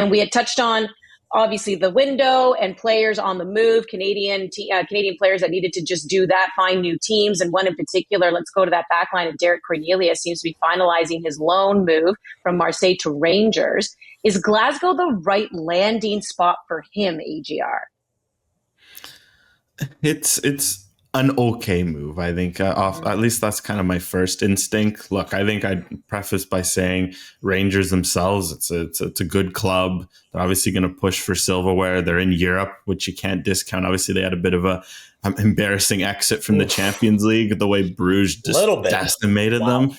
And we had touched on, obviously, the window and players on the move, Canadian players that needed to just do that, find new teams. And one in particular, let's go to that back line of Derek Cornelius, seems to be finalizing his loan move from Marseille to Rangers. Is Glasgow the right landing spot for him, AGR? It's an okay move, I think. At least that's kind of my first instinct. Look, I think I'd preface by saying Rangers themselves, it's a good club. They're obviously going to push for silverware. They're in Europe, which you can't discount. Obviously, they had a bit of a embarrassing exit from the Champions League, the way Bruges just decimated them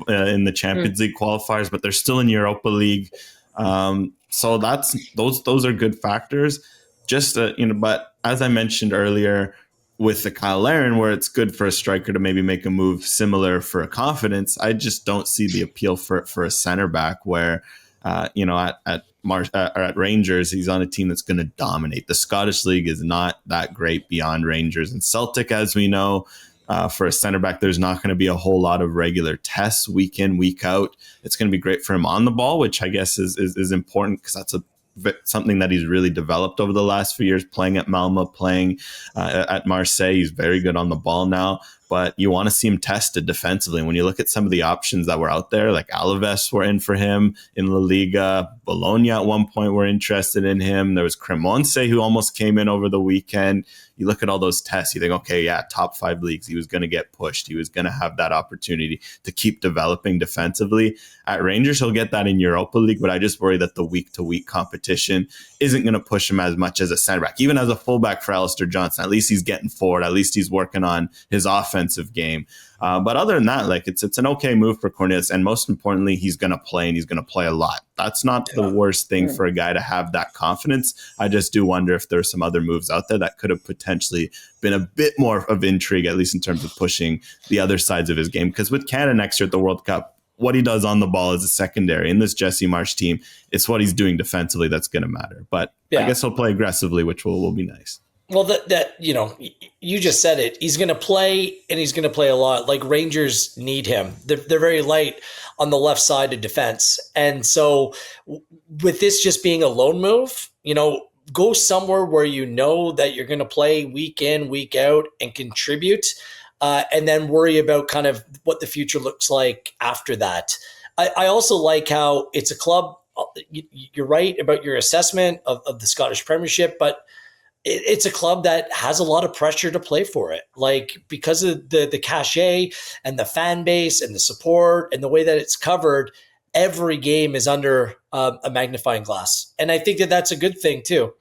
in the Champions League qualifiers, but they're still in Europa League. So those are good factors. Just but as I mentioned earlier, with the Kyle Larin, where it's good for a striker to maybe make a move similar for a confidence, I just don't see the appeal for a center back where, at Rangers, he's on a team that's going to dominate. The Scottish League is not that great beyond Rangers and Celtic, as we know. For a center back, there's not going to be a whole lot of regular tests week in, week out. It's going to be great for him on the ball, which I guess is important because that's something that he's really developed over the last few years, playing at Malmo, playing at Marseille. He's very good on the ball now, but you want to see him tested defensively. And when you look at some of the options that were out there, like Alaves were in for him in La Liga, Bologna at one point were interested in him. There was Cremonese who almost came in over the weekend. You look at all those tests, you think, okay, yeah, top 5 leagues. He was going to get pushed. He was going to have that opportunity to keep developing defensively. At Rangers, he'll get that in Europa League, but I just worry that the week-to-week competition isn't going to push him as much as a center back. Even as a fullback for Alistair Johnson, at least he's getting forward. At least he's working on his offensive game. But other than that, it's an okay move for Cornelius. And most importantly, he's going to play, and he's going to play a lot. That's not the worst thing for a guy to have that confidence. I just do wonder if there's some other moves out there that could have potentially been a bit more of intrigue, at least in terms of pushing the other sides of his game. Because with Canada next year at the World Cup, what he does on the ball is a secondary. In this Jesse Marsch team, it's what he's doing defensively that's going to matter. But I guess he'll play aggressively, which will be nice. Well, you just said it. He's going to play, and he's going to play a lot. Like, Rangers need him. They're very light on the left side of defense. And so with this just being a loan move, go somewhere where you know that you're going to play week in, week out and contribute, and then worry about kind of what the future looks like after that. I also like how it's a club. You're right about your assessment of the Scottish Premiership, but it's a club that has a lot of pressure to play for it, like because of the cachet and the fan base and the support and the way that it's covered. Every game is under a magnifying glass, and I think that that's a good thing too.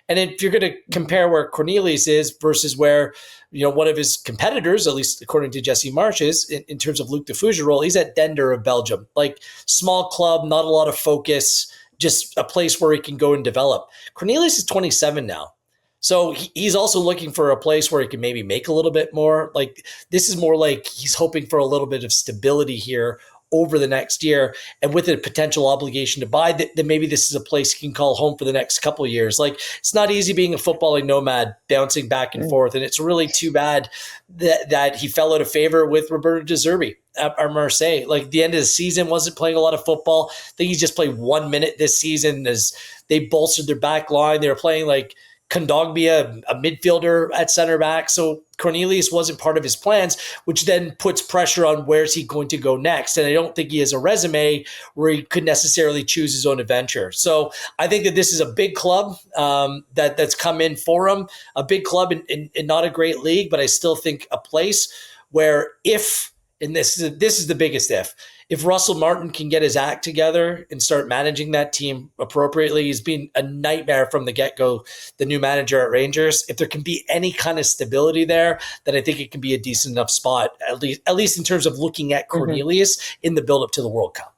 And if you're going to compare where Cornelius is versus where one of his competitors, at least according to Jesse Marsch, is in terms of Luc de Fougerolles, he's at Dender of Belgium, like small club, not a lot of focus, just a place where he can go and develop. Cornelius is 27 now. So he's also looking for a place where he can maybe make a little bit more. Like, this is more like he's hoping for a little bit of stability here over the next year, and with a potential obligation to buy, then maybe this is a place he can call home for the next couple of years. Like, it's not easy being a footballing nomad, bouncing back and forth, and it's really too bad that he fell out of favor with Roberto De Zerbi at Marseille. Like, the end of the season, wasn't playing a lot of football. I think he just played 1 minute this season as they bolstered their back line. They were playing like Kondogbia, a midfielder at center back. So Cornelius wasn't part of his plans, which then puts pressure on where's he going to go next. And I don't think he has a resume where he could necessarily choose his own adventure. So I think that this is a big club that's come in for him, a big club in not a great league, but I still think a place where and this is the biggest if Russell Martin can get his act together and start managing that team appropriately. He's been a nightmare from the get-go, the new manager at Rangers. If there can be any kind of stability there, then I think it can be a decent enough spot, at least in terms of looking at Cornelius in the build-up to the World Cup.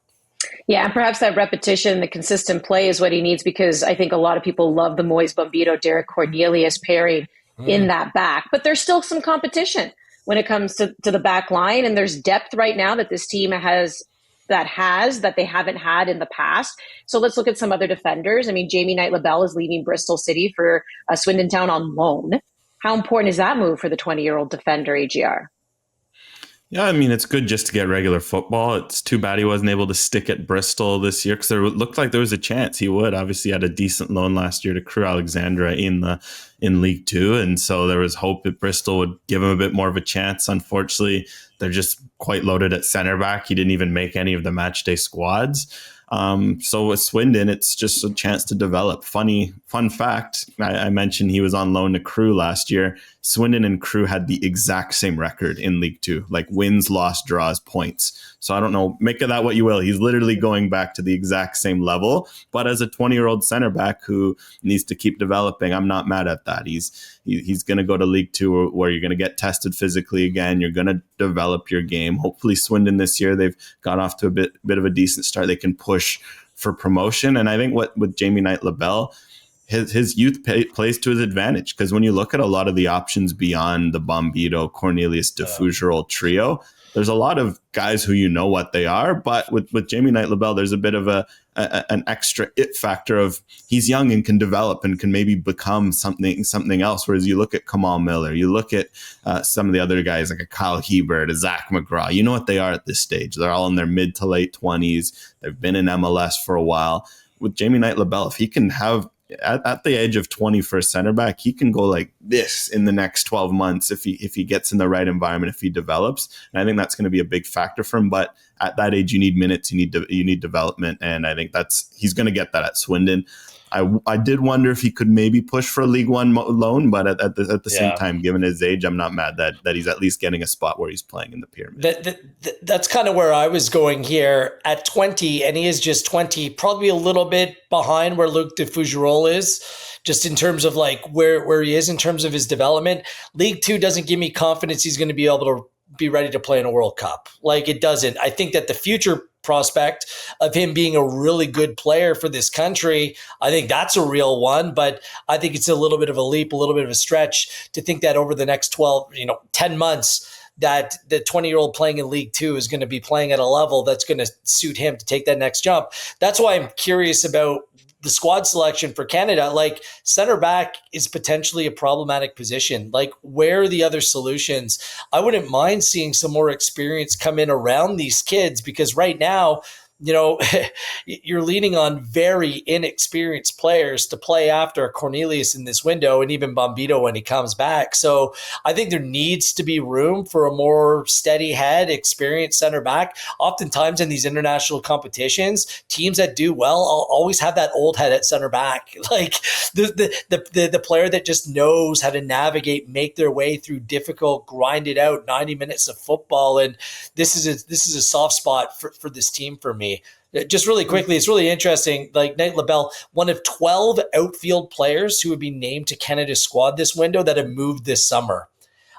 Yeah, and perhaps that repetition, the consistent play is what he needs, because I think a lot of people love the Moise Bombito, Derek Cornelius pairing in that back. But there's still some competition when it comes to the back line. And there's depth right now that this team has that they haven't had in the past. So let's look at some other defenders. I mean, Jamie Knight-Labelle is leaving Bristol City for Swindon Town on loan. How important is that move for the 20-year-old defender, AGR? Yeah, I mean, it's good just to get regular football. It's too bad he wasn't able to stick at Bristol this year because there looked like there was a chance he would. Obviously, he had a decent loan last year to Crew Alexandra in League Two, and so there was hope that Bristol would give him a bit more of a chance. Unfortunately, they're just quite loaded at center back. He didn't even make any of the match day squads. So with Swindon, it's just a chance to develop. Fun fact, I mentioned he was on loan to Crew last year. Swindon and Crew had the exact same record in League Two, like wins, loss, draws, points. So I don't know, make of that what you will. He's literally going back to the exact same level, but as a 20-year-old center back who needs to keep developing, I'm not mad at that. He's going to go to League Two where you're going to get tested physically again. You're going to develop your game. Hopefully Swindon this year, they've got off to a bit of a decent start. They can push for promotion. And I think with Jamie Knight-LaBelle, his youth plays to his advantage, because when you look at a lot of the options beyond the Bombito, Cornelius, Defougerol trio, there's a lot of guys who you know what they are, but with Jamie Knight-LaBelle, there's a bit of an extra it factor of he's young and can develop and can maybe become something else. Whereas you look at Kamal Miller, you look at some of the other guys like a Kyle Hebert, a Zach McGraw, you know what they are at this stage. They're all in their mid to late 20s. They've been in MLS for a while. With Jamie Knight-LaBelle, if he can have at the age of 20 for a center back, he can go like this in the next 12 months if he gets in the right environment, if he develops. And I think that's going to be a big factor for him. But at that age, you need minutes, you need development, and I think he's going to get that at Swindon. I did wonder if he could maybe push for a League One loan, but at the same time, given his age, I'm not mad that he's at least getting a spot where he's playing in the pyramid. That's kind of where I was going here at 20, and he is just 20, probably a little bit behind where Luc Defougerol is, just in terms of like where he is in terms of his development. League Two doesn't give me confidence he's going to be able to be ready to play in a World Cup. Like, it doesn't. I think that the future prospect of him being a really good player for this country, I think that's a real one, but I think it's a little bit of a leap, a little bit of a stretch to think that over the next 10 months that the 20-year-old playing in League Two is going to be playing at a level that's going to suit him to take that next jump. That's why I'm curious about the squad selection for Canada. Like, center back is potentially a problematic position. Like, where are the other solutions? I wouldn't mind seeing some more experience come in around these kids, because right now, you're leaning on very inexperienced players to play after Cornelius in this window, and even Bombito when he comes back. So I think there needs to be room for a more steady head, experienced center back. Oftentimes in these international competitions, teams that do well always have that old head at center back, like the player that just knows how to navigate, make their way through difficult, grinded out 90 minutes of football. And this is a soft spot for this team for me. Just really quickly, it's really interesting. Like, Knight-LaBelle, one of 12 outfield players who would be named to Canada's squad this window that have moved this summer.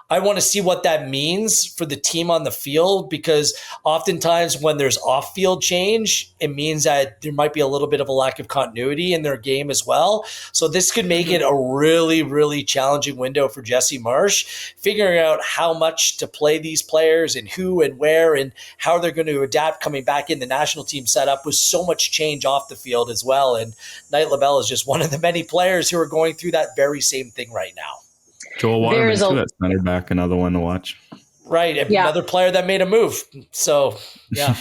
I want to see what that means for the team on the field, because oftentimes when there's off-field change, it means that there might be a little bit of a lack of continuity in their game as well. So this could make it a really, really challenging window for Jesse Marsch, figuring out how much to play these players and who and where and how they're going to adapt coming back in the national team setup with so much change off the field as well. And Knight-LaBelle is just one of the many players who are going through that very same thing right now. Joel Waterman, too, at center back, another one to watch. Right. Another player that made a move. So, yeah.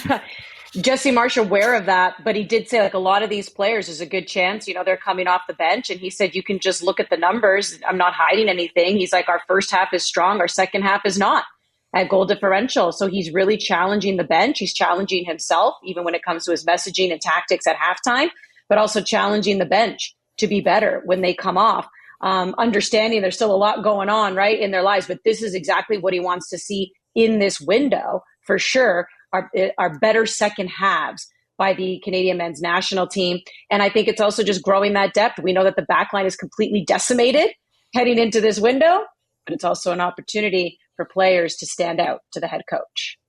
Jesse Marsch aware of that, but he did say, like, a lot of these players, there's a good chance, they're coming off the bench. And he said, you can just look at the numbers. I'm not hiding anything. He's like, our first half is strong. Our second half is not at goal differential. So he's really challenging the bench. He's challenging himself, even when it comes to his messaging and tactics at halftime, but also challenging the bench to be better when they come off. Understanding there's still a lot going on, right, in their lives, but this is exactly what he wants to see in this window for sure, are better second halves by the Canadian men's national team. And I think it's also just growing that depth. We know that the back line is completely decimated heading into this window, but it's also an opportunity for players to stand out to the head coach.